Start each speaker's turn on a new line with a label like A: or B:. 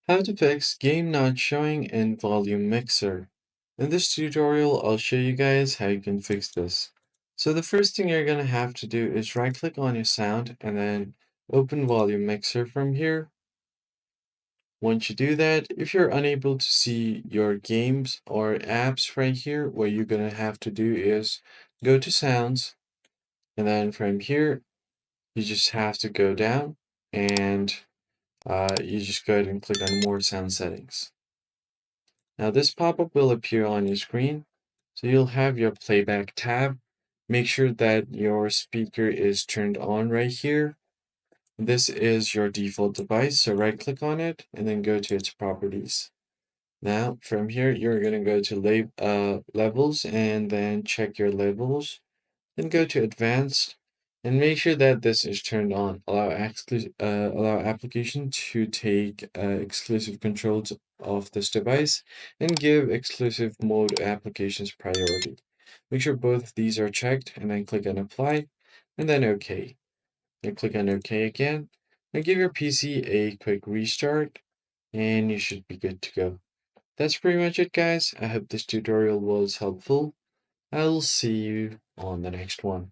A: How to fix game not showing in volume mixer. In this tutorial, I'll show you guys how you can fix this. So the first thing you're going to have to do is right click on your sound and then open volume mixer from here. Once you do that, if you're unable to see your games or apps right here, what you're going to have to do is go to sounds, and then from here, you just have to go down and you just go ahead and click on more sound settings. Now this pop-up will appear on your screen, so you'll have your playback tab. Make sure that your speaker is turned on right here. This is your default device, so right click on it and then go to its properties. Now from here, you're going to go to levels and then check your levels. Then go to advanced and make sure that this is turned on. Allow application to take exclusive controls of this device and give exclusive mode applications priority. Make sure both of these are checked and then click on apply and then OK. And click on OK again and give your PC a quick restart and you should be good to go. That's pretty much it, guys. I hope this tutorial was helpful. I'll see you on the next one.